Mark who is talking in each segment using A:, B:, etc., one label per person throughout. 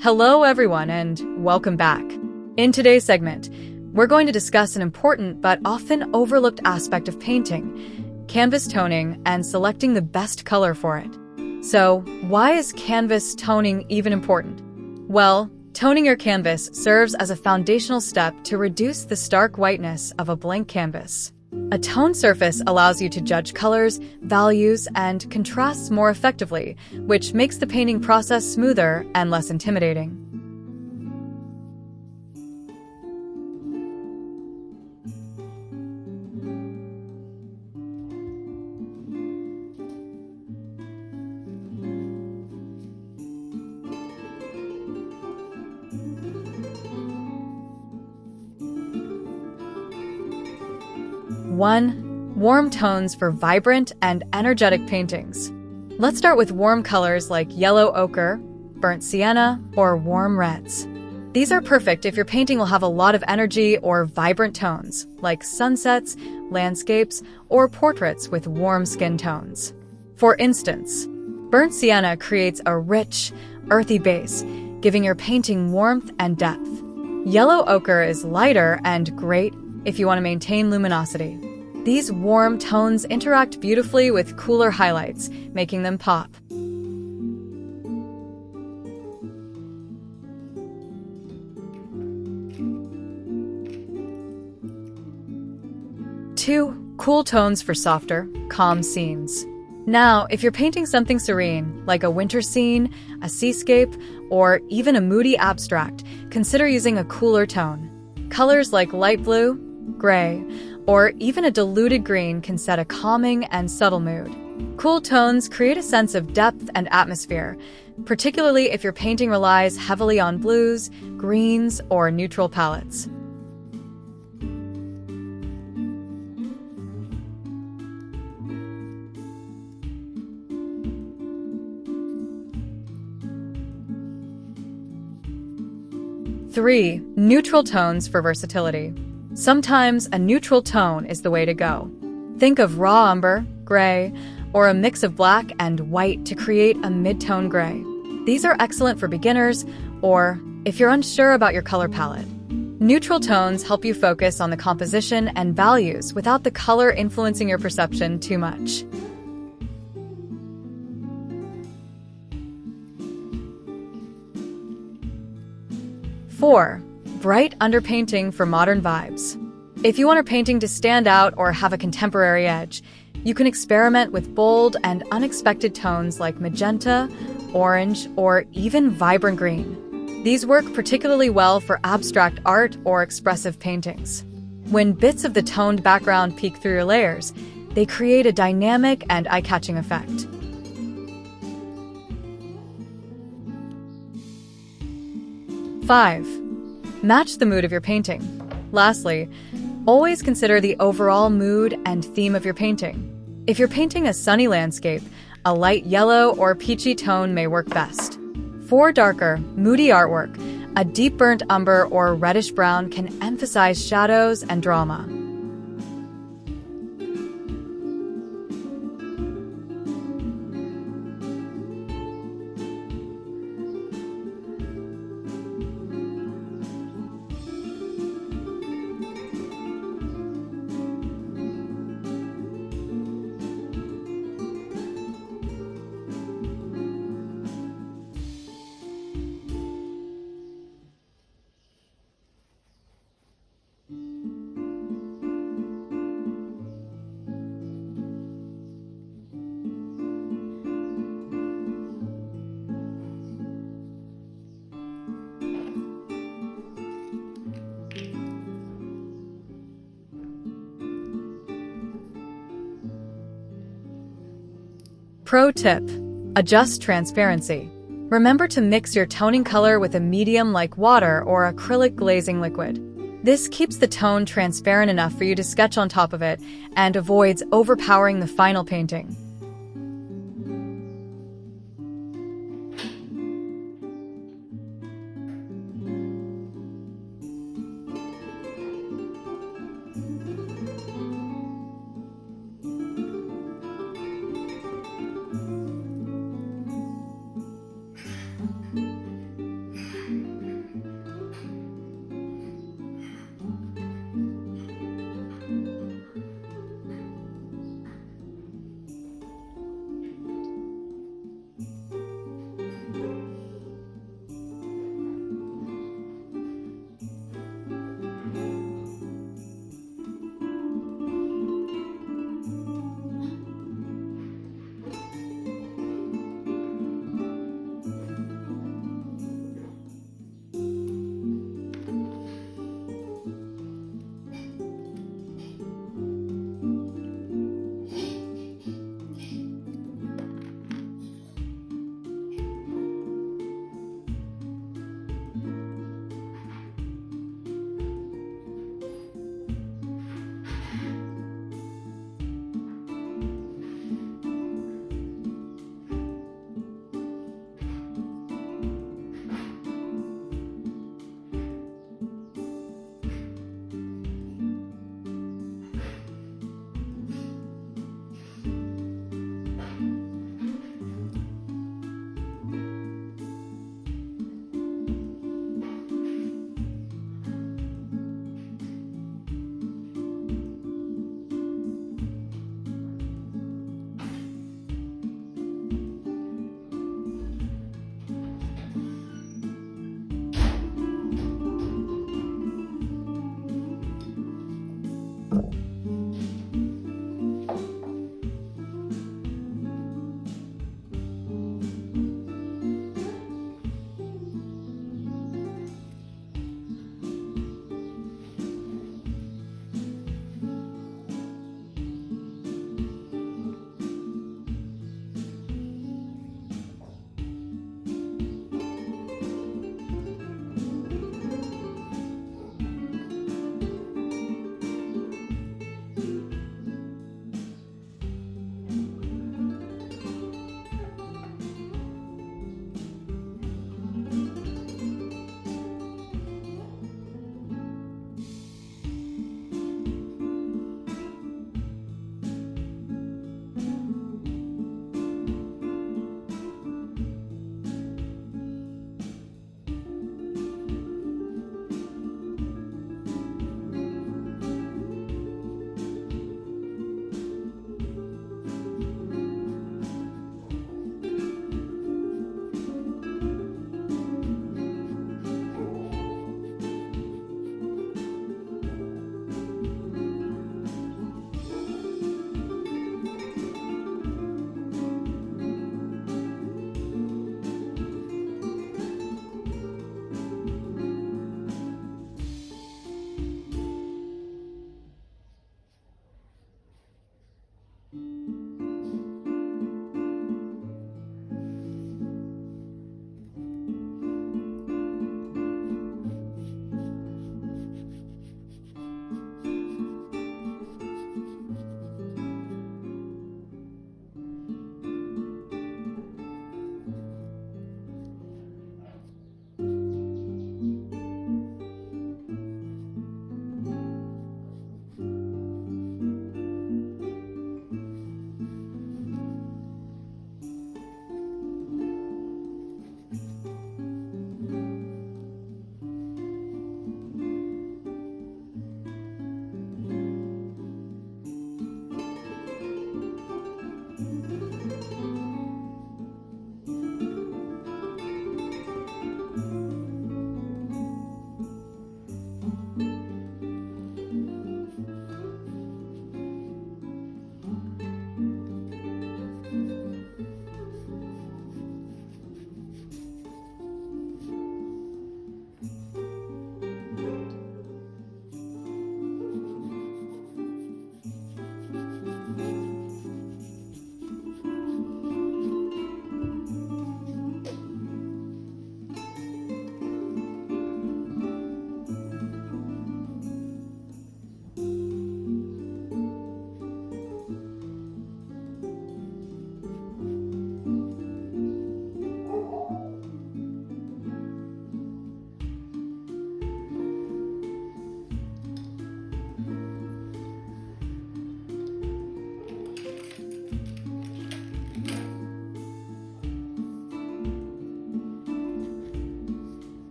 A: Hello, everyone, and welcome back. In today's segment, we're going to discuss an important but often overlooked aspect of painting, canvas toning and selecting the best color for it. So, why is canvas toning even important? Well, toning your canvas serves as a foundational step to reduce the stark whiteness of a blank canvas. A toned surface allows you to judge colors, values, and contrasts more effectively, which makes the painting process smoother and less intimidating. One, warm tones for vibrant and energetic paintings. Let's start with warm colors like yellow ochre, burnt sienna, or warm reds. These are perfect if your painting will have a lot of energy or vibrant tones, like sunsets, landscapes, or portraits with warm skin tones. For instance, burnt sienna creates a rich, earthy base, giving your painting warmth and depth. Yellow ochre is lighter and great if you want to maintain luminosity. These warm tones interact beautifully with cooler highlights, making them pop. 2, cool tones for softer, calm scenes. Now, if you're painting something serene, like a winter scene, a seascape, or even a moody abstract, consider using a cooler tone. Colors like light blue, gray, or even a diluted green can set a calming and subtle mood. Cool tones create a sense of depth and atmosphere, particularly if your painting relies heavily on blues, greens, or neutral palettes. Three, neutral tones for versatility. Sometimes a neutral tone is the way to go. Think of raw umber, gray, or a mix of black and white to create a mid-tone gray. These are excellent for beginners or if you're unsure about your color palette. Neutral tones help you focus on the composition and values without the color influencing your perception too much. Four, bright underpainting for modern vibes. If you want your painting to stand out or have a contemporary edge, you can experiment with bold and unexpected tones like magenta, orange, or even vibrant green. These work particularly well for abstract art or expressive paintings. When bits of the toned background peek through your layers, they create a dynamic and eye-catching effect. Five, match the mood of your painting. Lastly, always consider the overall mood and theme of your painting. If you're painting a sunny landscape, a light yellow or peachy tone may work best. For darker, moody artwork, a deep burnt umber or reddish brown can emphasize shadows and drama. Pro tip: adjust transparency. Remember to mix your toning color with a medium like water or acrylic glazing liquid. This keeps the tone transparent enough for you to sketch on top of it and avoids overpowering the final painting.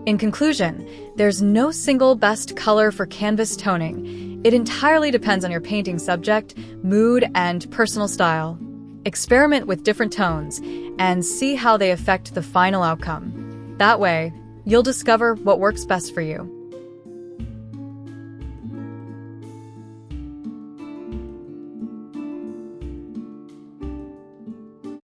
A: In conclusion, there's no single best color for canvas toning. It entirely depends on your painting subject, mood, and personal style. Experiment with different tones and see how they affect the final outcome. That way, you'll discover what works best for you.